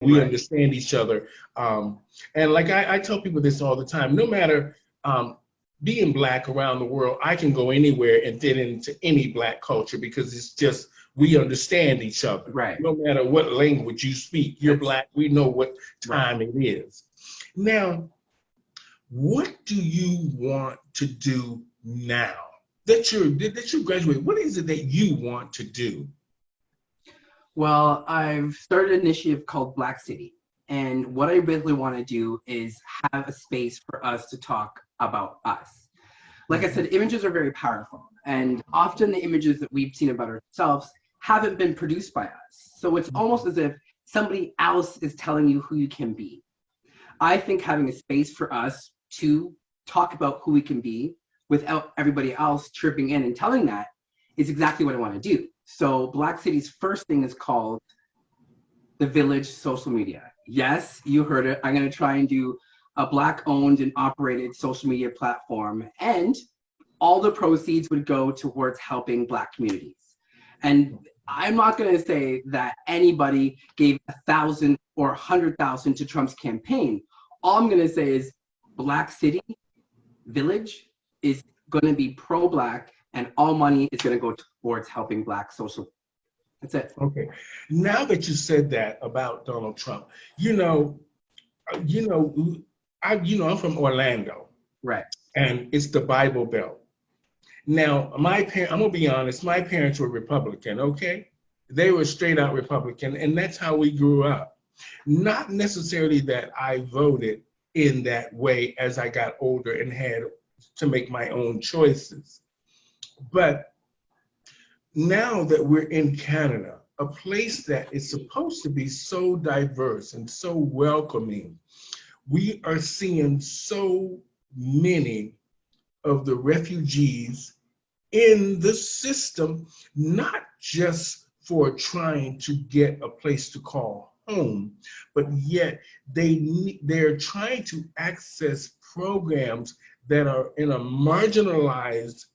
we Right. understand each other. And like I tell people this all the time, no matter being black around the world, I can go anywhere and fit into any black culture because it's just we understand each other. Right. No matter what language you speak, you're That's black, we know what right. time it is. Now, what do you want to do now that you graduate? What is it that you want to do? Well, I've started an initiative called Black City. And what I basically want to do is have a space for us to talk about us. Like I Mhm. said, images are very powerful. And often the images that we've seen about ourselves haven't been produced by us. So it's almost as if somebody else is telling you who you can be. I think having a space for us to talk about who we can be without everybody else chirping in and telling that is exactly what I want to do. So Black City's first thing is called the Village Social Media. Yes, you heard it. I'm going to try and do a Black owned and operated social media platform, and all the proceeds would go towards helping Black communities. And I'm not going to say that anybody gave 1,000 or 100,000 to Trump's campaign. All I'm going to say is Black City Village is going to be pro-Black, and all money is going to go towards helping Black social. That's it. Okay. Now that you said that about Donald Trump, you know, you know, I'm from Orlando, Right. and it's the Bible Belt. Now, I'm gonna be honest, my parents were Republican. Okay, they were straight out Republican, and that's how we grew up. Not necessarily that I voted in that way as I got older and had to make my own choices, but now that we're in Canada, a place that is supposed to be so diverse and so welcoming, we are seeing so many of the refugees in the system, not just for trying to get a place to call home, but yet they're trying to access programs that are in a marginalized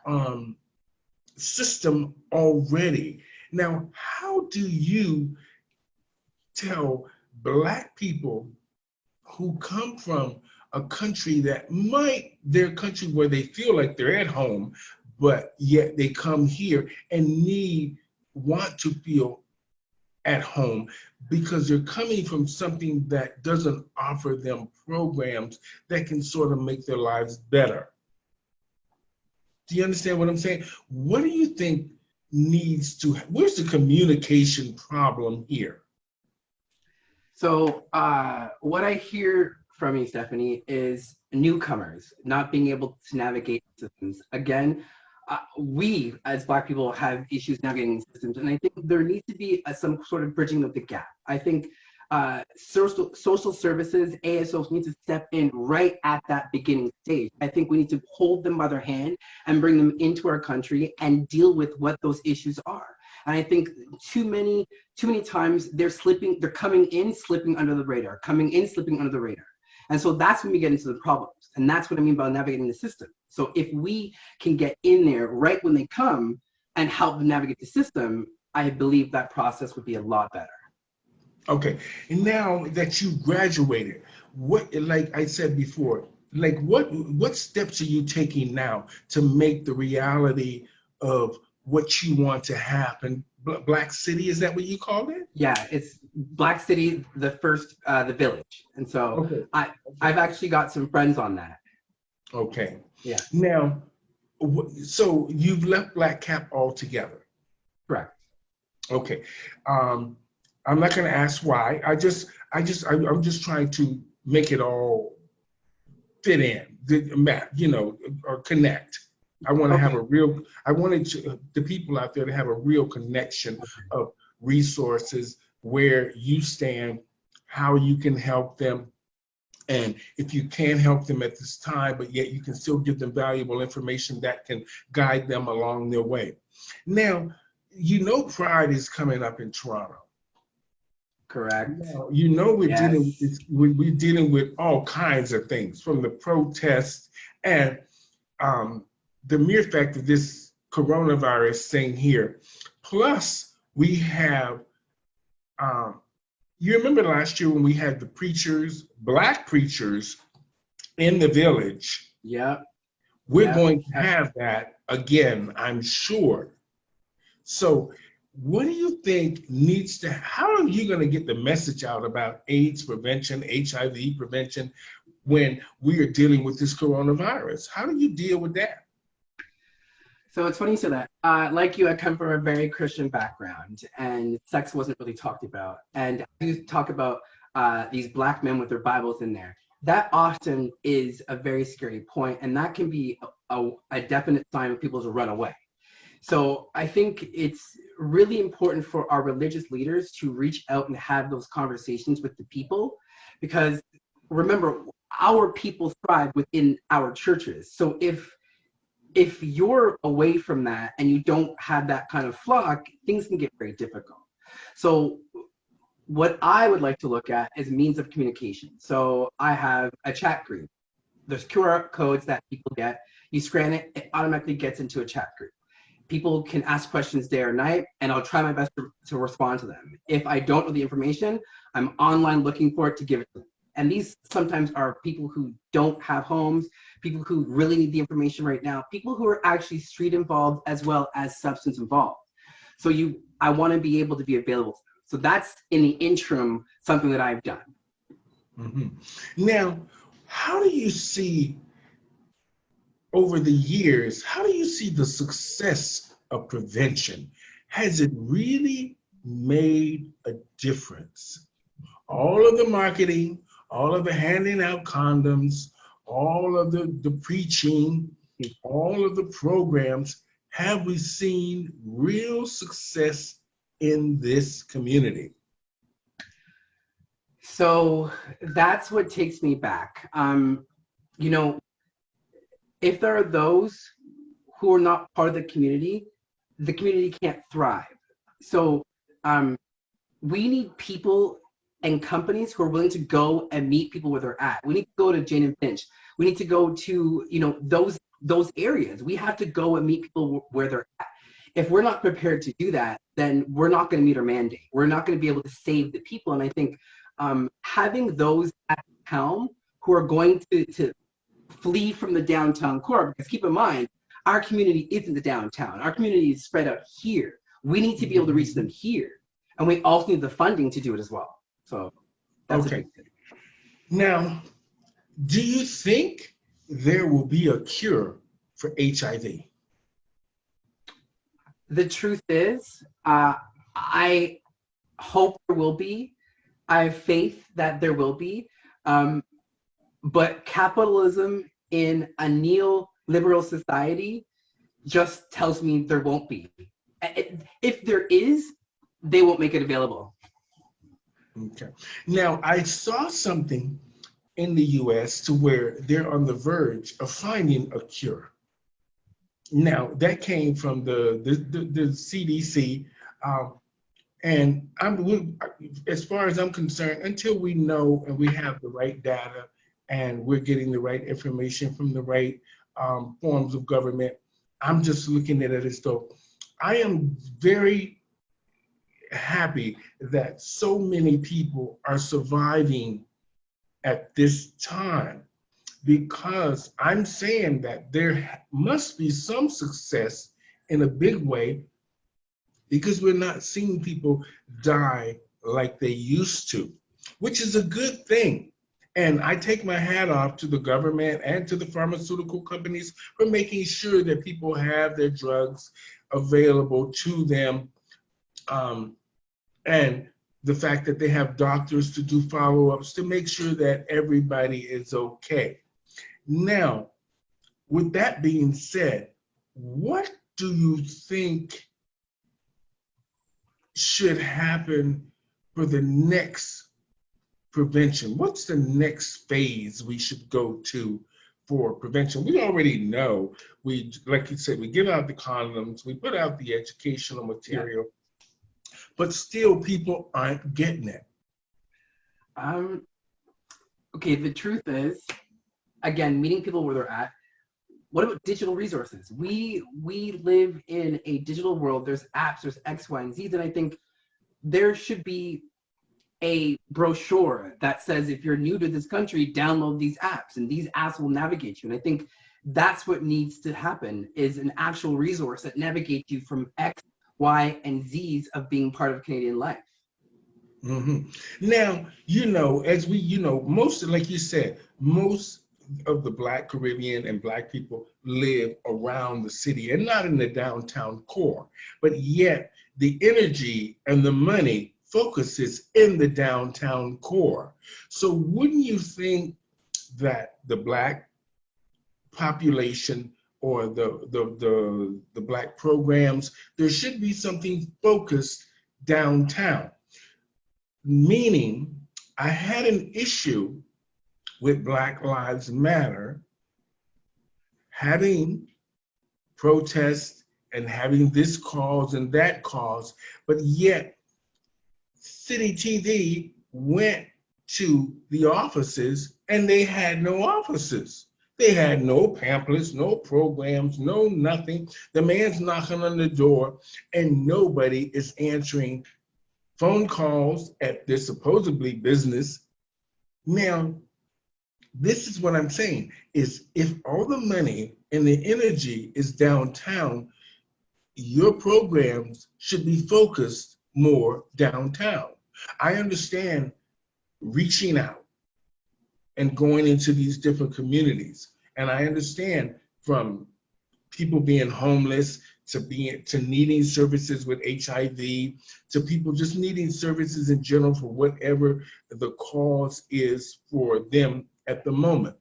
um, system already. Now, how do you tell Black people who come from a country that might, their country where they feel like they're at home, but yet they come here and want to feel at home because they're coming from something that doesn't offer them programs that can sort of make their lives better? Do you understand what I'm saying? What do you think where's the communication problem here? So what I hear from you, Stephanie, is newcomers not being able to navigate systems. Again, we as Black people have issues navigating systems, and I think there needs to be some sort of bridging of the gap. I think social services, ASOs need to step in right at that beginning stage. I think we need to hold them by their hand and bring them into our country and deal with what those issues are. And I think too many times they're coming in, slipping under the radar, coming in, slipping under the radar. And so that's when we get into the problems. And that's what I mean by navigating the system. So if we can get in there right when they come and help them navigate the system, I believe that process would be a lot better. Okay, and now that you graduated, like I said before, like what steps are you taking now to make the reality of what you want to happen? Black City, is that what you call it? Yeah, it's Black City, the village. And so Okay, I've actually got some friends on that. okay. Yeah, Now, so you've left Black Cap altogether. correct. Okay. Um, I'm not going to ask why. I'm just trying to make it all fit in, or connect. I want to have Okay. a real, I wanted the people out there to have a real connection of resources, where you stand, how you can help them, and if you can help them at this time, but yet you can still give them valuable information that can guide them along their way. Now, Pride is coming up in Toronto. Correct. Now, Yes. we're dealing with all kinds of things, from the protests and um, the mere fact of this coronavirus thing here. Plus, we have um, You remember last year when we had the preachers, black preachers in the village? Yeah, We're yeah. going to have that again, I'm sure. So, what do you think needs to, how are you going to get the message out about AIDS prevention, HIV prevention, when we are dealing with this coronavirus? How do you deal with that? So it's funny you say that. Like you, I come from a very Christian background, and sex wasn't really talked about. And you talk about these black men with their Bibles in there. That often is a very scary point, and that can be a definite sign of people to run away. So I think it's really important for our religious leaders to reach out and have those conversations with the people, because remember, our people thrive within our churches. So if you're away from that and you don't have that kind of flock, things can get very difficult. So what I would like to look at is means of communication. So I have a chat group. There's QR codes that people get. You scan it, it automatically gets into a chat group. People can ask questions day or night, and I'll try my best to respond to them. If I don't know the information, I'm online looking for it to give it to them. And these sometimes are people who don't have homes, people who really need the information right now, people who are actually street involved as well as substance involved. So I want to be able to be available to them. So that's in the interim something that I've done. Mhm. Now, how do you see over the years, how do you see the success of prevention? Has it really made a difference? All of the marketing, all of the handing out condoms, all of the preaching, all of the programs, have we seen real success in this community? So that's what takes me back. You know, if there are those who are not part of the community can't thrive. So we need people and companies who are willing to go and meet people where they're at. We need to go to Jane and Finch. We need to go to, those areas. We have to go and meet people where they're at. If we're not prepared to do that, then we're not going to meet our mandate. We're not going to be able to save the people. And I think having those at the helm who are going to flee from the downtown core, because keep in mind, our community isn't the downtown. Our community is spread out here. We need to be able to reach them here. And we also need the funding to do it as well. So that's Okay. Now, do you think there will be a cure for HIV? The truth is, I hope there will be. I have faith that there will be. But capitalism in a neoliberal society just tells me there won't be. If there is, they won't make it available. Okay. Now, I saw something in the US to where they're on the verge of finding a cure. Now, that came from the CDC. And as far as I'm concerned, until we know and we have the right data and we're getting the right information from the right forms of government, I'm just looking at it as though I am very happy that so many people are surviving at this time, because I'm saying that there must be some success in a big way, because we're not seeing people die like they used to, which is a good thing. And I take my hat off to the government and to the pharmaceutical companies for making sure that people have their drugs available to them. And the fact that they have doctors to do follow-ups to make sure that everybody is okay. Now, with that being said, what do you think should happen for the next prevention? What's the next phase we should go to for prevention? We already know, like you said, we give out the condoms, we put out the educational material, but still people aren't getting it. Okay, the truth is, again, meeting people where they're at. What about digital resources? We live in a digital world. There's apps, there's X, Y, and Z, and I think there should be a brochure that says, if you're new to this country, download these apps, and these apps will navigate you. And I think that's what needs to happen, is an actual resource that navigates you from X, Y, and Z's of being part of Canadian life. Mm-hmm. Now, as we, most, like you said, most of the Black Caribbean and Black people live around the city and not in the downtown core, but yet the energy and the money focuses in the downtown core. So wouldn't you think that the Black population or the Black programs, there should be something focused downtown? Meaning, I had an issue with Black Lives Matter having protests and having this cause and that cause, but yet City TV went to the offices and they had no offices. They had no pamphlets, no programs, no nothing. The man's knocking on the door and nobody is answering phone calls at their supposedly business. Now, this is what I'm saying, is if all the money and the energy is downtown, your programs should be focused more downtown. I understand reaching out and going into these different communities. And I understand from people being homeless to needing services with HIV, to people just needing services in general for whatever the cause is for them at the moment.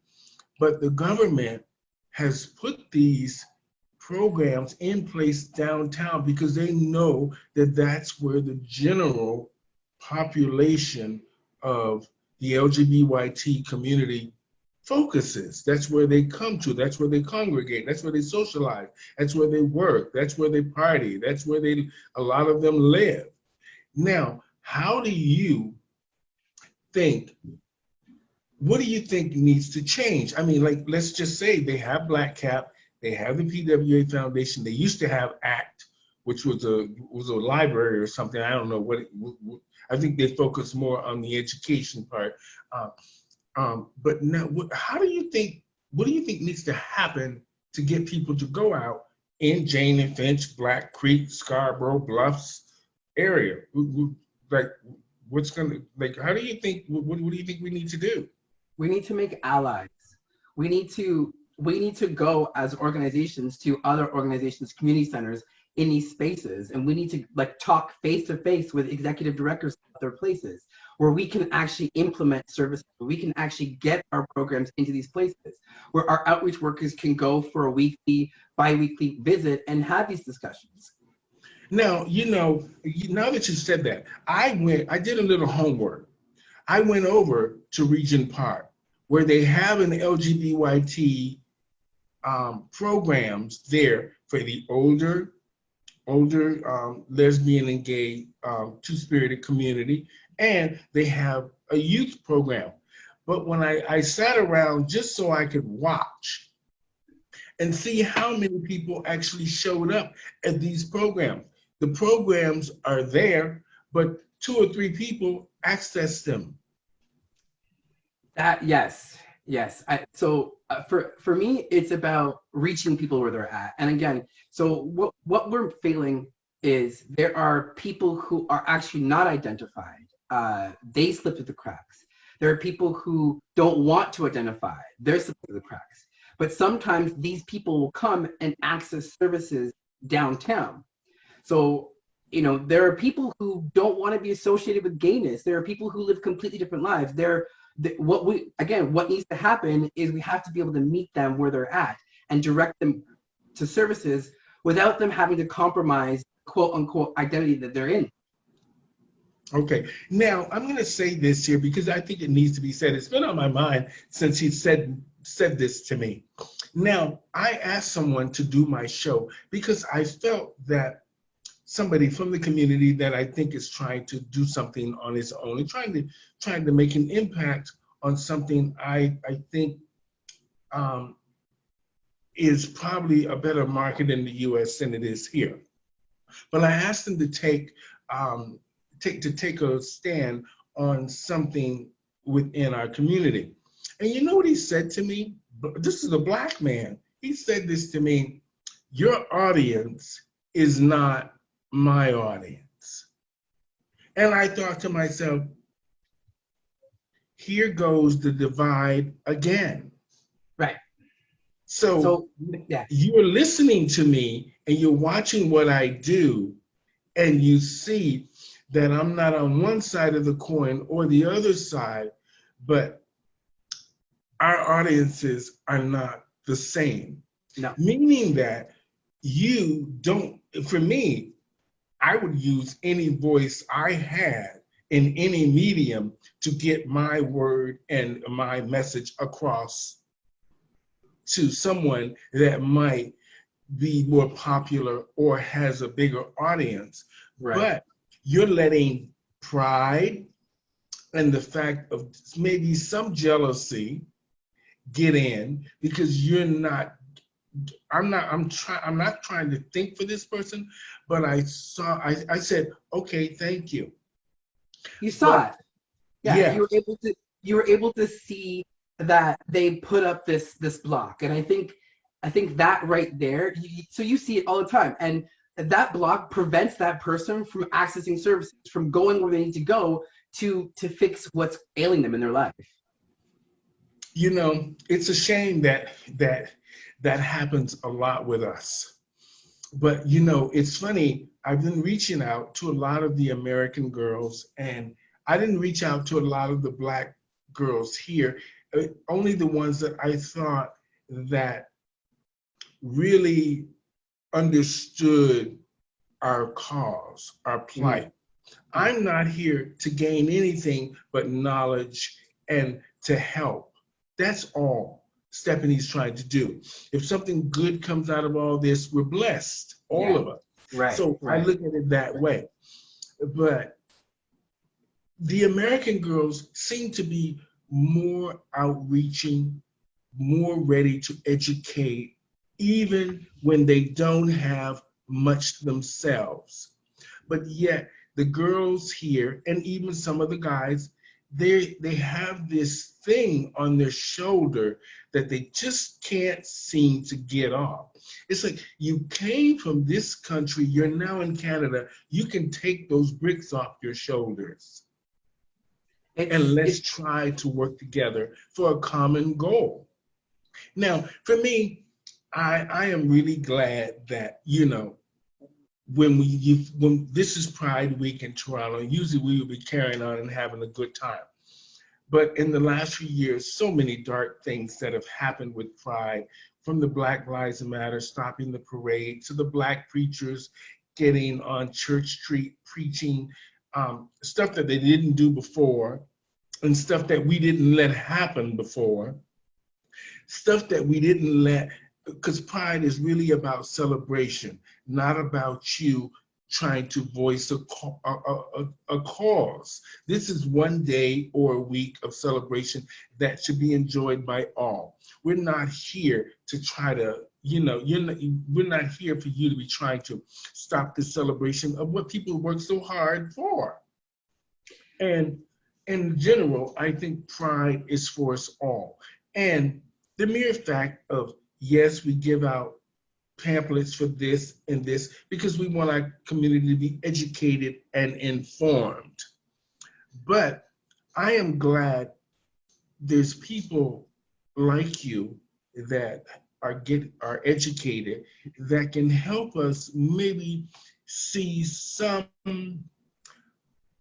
But the government has put these programs in place downtown because they know that that's where the general population of the LGBT community focuses. That's where they come to, that's where they congregate, that's where they socialize, that's where they work, that's where they party, that's where a lot of them live. Now, what do you think needs to change? I mean, like, let's just say they have Black Cap, they have the PWA Foundation, they used to have ACT, which was a library or something. I don't know what I think they focus more on the education part. But now, what do you think needs to happen to get people to go out in Jane and Finch, Black Creek, Scarborough, Bluffs area? Like, how do you think, what do you think we need to do? We need to make allies. We need to go as organizations to other organizations, community centers in these spaces, and we need to talk face to face with executive directors of their places, where we can actually implement services, where we can actually get our programs into these places, where our outreach workers can go for a weekly, bi-weekly visit and have these discussions. Now, now that you said that, I did a little homework. I went over to Regent Park, where they have an LGBT programs there for the older lesbian and gay two-spirited community, and they have a youth program. But when I sat around just so I could watch and see how many people actually showed up at these programs. The programs are there, but 2 or 3 people access them. Yes. For me, it's about reaching people where they're at. And again, so what we're feeling is there are people who are actually not identified. They slip through the cracks. There are people who don't want to identify. They're slipping through the cracks. But sometimes these people will come and access services downtown. So, there are people who don't want to be associated with gayness. There are people who live completely different lives. What needs to happen is we have to be able to meet them where they're at and direct them to services without them having to compromise quote unquote identity that they're in. Okay, now I'm going to say this here because I think it needs to be said. It's been on my mind since he said this to me. Now, I asked someone to do my show because I felt that somebody from the community that I think is trying to do something on his own and trying to make an impact on something I think is probably a better market in the U.S. than it is here. But I asked him to take a stand on something within our community. And you know what he said to me? This is a Black man. He said this to me: your audience is not my audience. And I thought to myself, here goes the divide again. Right. So yeah. You're listening to me and you're watching what I do, and you see that I'm not on one side of the coin or the other side, but our audiences are not the same. No. Meaning that you don't, for me, I would use any voice I had in any medium to get my word and my message across to someone that might be more popular or has a bigger audience. Right. But you're letting pride and the fact of maybe some jealousy get in because you're not, I'm not trying to think for this person, but I said, okay, thank you. You saw it. Yeah, yeah. you were able to see that they put up this block. And I think that right there, so you see it all the time. And that block prevents that person from accessing services, from going where they need to go to fix what's ailing them in their life. You know, it's a shame that happens a lot with us. But you know, it's funny, I've been reaching out to a lot of the American girls, and I didn't reach out to a lot of the Black girls here, only the ones that I thought that really understood our cause, our plight. I'm not here to gain anything but knowledge and to help. That's all Stephanie's trying to do. If something good comes out of all this, we're blessed, all of us. Right. So I look at it that way. But the American girls seem to be more outreaching, more ready to educate, even when they don't have much themselves. But yet the girls here, and even some of the guys, they have this thing on their shoulder that they just can't seem to get off. It's like, you came from this country, you're now in Canada, you can take those bricks off your shoulders. And let's try to work together for a common goal. Now, for me, I am really glad that, you know, when this is Pride Week in Toronto, usually we will be carrying on and having a good time. But in the last few years, so many dark things that have happened with Pride, from the Black Lives Matter stopping the parade, to the Black preachers getting on Church Street preaching stuff that they didn't do before, and stuff that we didn't let happen before, stuff that we didn't let, because Pride is really about celebration, not about you trying to voice a cause. This is one day or a week of celebration that should be enjoyed by all. We're not here to try to, you know, we're not here for you to be trying to stop the celebration of what people work so hard for. And in general, I think Pride is for us all. And the mere fact of, yes, we give out pamphlets for this and this because we want our community to be educated and informed. But I am glad there's people like you that are educated, that can help us maybe see some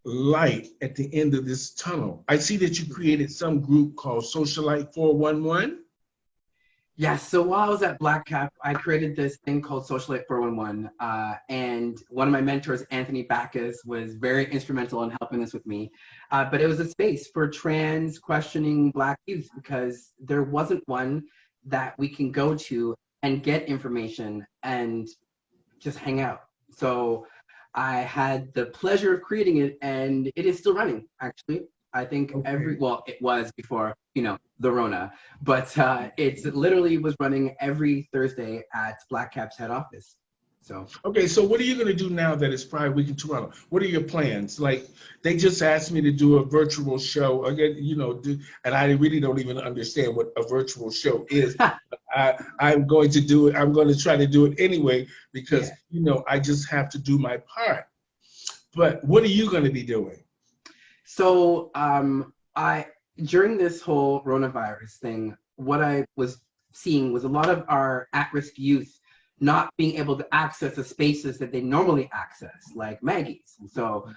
light at the end of this tunnel. I see that you created some group called Socialite 411. Yes, so while I was at Black Cap, I created this thing called Socialite 411, and one of my mentors, Anthony Backus, was very instrumental in helping this with me. But it was a space for trans questioning Black youth, because there wasn't one that we can go to and get information and just hang out. So I had the pleasure of creating it, and it is still running, actually. I think it was before, you know, the Rona, but it literally was running every Thursday at Black Cap's head office. So Okay, so what are you going to do now that it's Pride Week in Toronto? What are your plans? Like, they just asked me to do a virtual show again, and I really don't even understand what a virtual show is. I'm going to do it. I'm going to try to do it anyway because, yeah. I just have to do my part. But what are you going to be doing? So I during this whole coronavirus thing, what I was seeing was a lot of our at-risk youth not being able to access the spaces that they normally access, like Maggie's. And so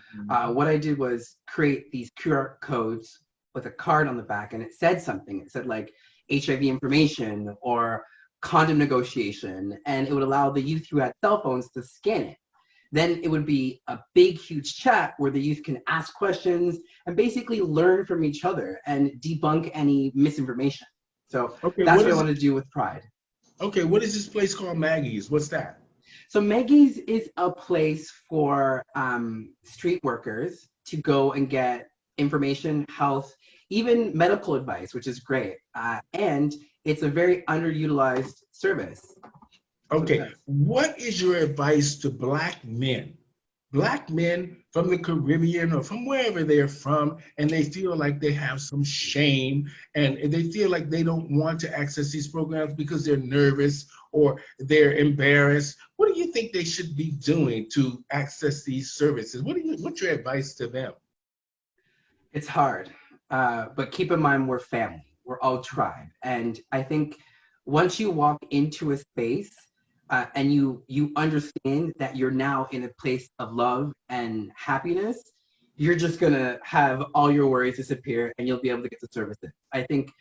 what I did was create these QR codes with a card on the back, and it said something. It said like HIV information or condom negotiation, and it would allow the youth who had cell phones to scan it. Then it would be a big, huge chat where the youth can ask questions and basically learn from each other and debunk any misinformation. So Okay, that's what I want to do with Pride. Okay, what is this place called Maggie's? What's that? So Maggie's is a place for street workers to go and get information, health, even medical advice, which is great. And it's a very underutilized service. Okay, what is your advice to Black men? Black men from the Caribbean or from wherever they're from, and they feel like they have some shame and they feel like they don't want to access these programs because they're nervous or they're embarrassed. What do you think they should be doing to access these services? What's your advice to them? It's hard, but keep in mind we're family. We're all tribe, and I think once you walk into a space and you understand that you're now in a place of love and happiness, you're just gonna have all your worries disappear, and you'll be able to get the services. I think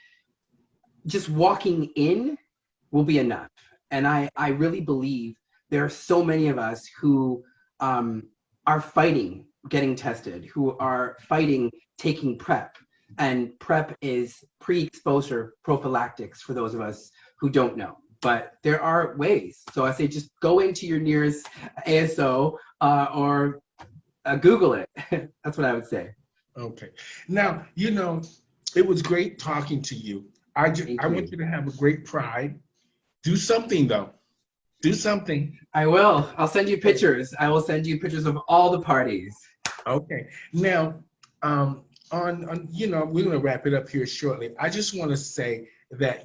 just walking in will be enough, and I really believe there are so many of us who are fighting getting tested, who are fighting taking PrEP. And PrEP is pre-exposure prophylactics for those of us who don't know. But there are ways. So I say just go into your nearest ASO or Google it. That's what I would say. Okay. Now, it was great talking to you. I want you to have a great Pride. Do something, though. Do something. I will. I'll send you pictures. I will send you pictures of all the parties. Okay. Now, we're going to wrap it up here shortly. I just want to say that,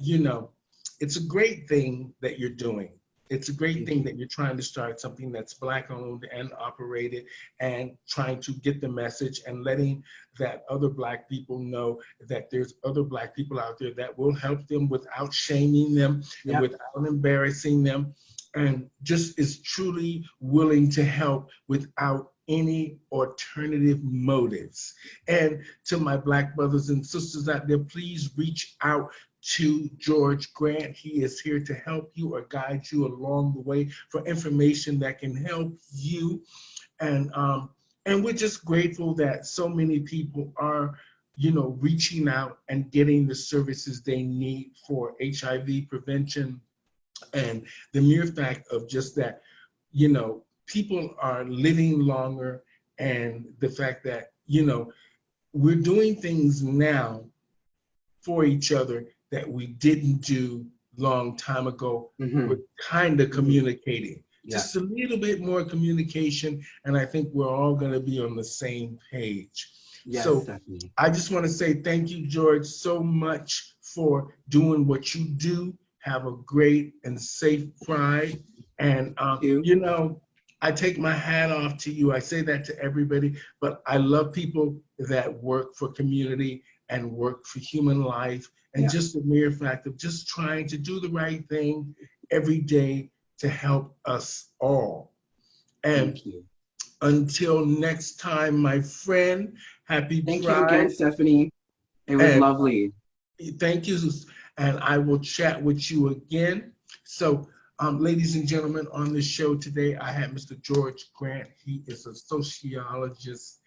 it's a great thing that you're doing. It's a great thing that you're trying to start something that's Black owned and operated and trying to get the message and letting that other Black people know that there's other Black people out there that will help them without shaming them and without embarrassing them, and just is truly willing to help without any alternative motives. And to my Black brothers and sisters out there, please reach out to George Grant. He is here to help you or guide you along the way for information that can help you. And we're just grateful that so many people are, reaching out and getting the services they need for HIV prevention. And the mere fact of just that, people are living longer, and the fact that, we're doing things now for each other that we didn't do long time ago. We're kind of communicating. Just a little bit more communication, and I think we're all going to be on the same page. Yes, so definitely. I just want to say thank you, George, so much for doing what you do. Have a great and safe Pride. And, I take my hat off to you. I say that to everybody, but I love people that work for community and work for human life. And just the mere fact of just trying to do the right thing every day to help us all. And Thank you. Until next time, my friend, happy Pride. Thank you again, Stephanie. It was lovely. Thank you. And I will chat with you again. So, ladies and gentlemen, on the show today, I have Mr. George Grant. He is a sociologist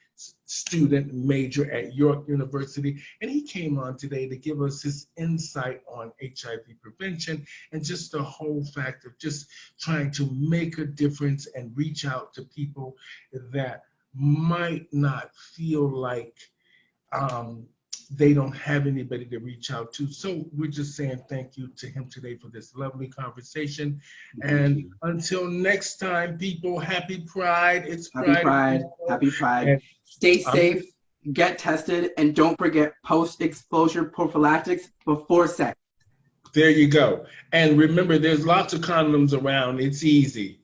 student major at York University, and he came on today to give us his insight on HIV prevention and just the whole fact of just trying to make a difference and reach out to people that might not feel like they don't have anybody to reach out to. So we're just saying thank you to him today for this lovely conversation. And until next time, people, happy Pride. It's Happy Pride. Pride. Happy Pride. And stay safe, get tested, and don't forget post-exposure prophylactics before sex. There you go. And remember, there's lots of condoms around. It's easy.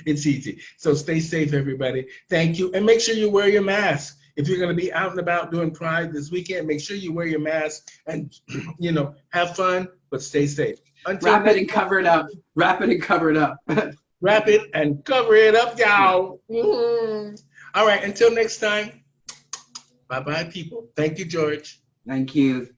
It's easy. So stay safe, everybody. Thank you. And make sure you wear your mask. If you're going to be out and about doing Pride this weekend, make sure you wear your mask and, have fun, but stay safe. Wrap it and cover it up. Wrap it and cover it up. Wrap it and cover it up, y'all. All right. Until next time. Bye-bye, people. Thank you, George. Thank you.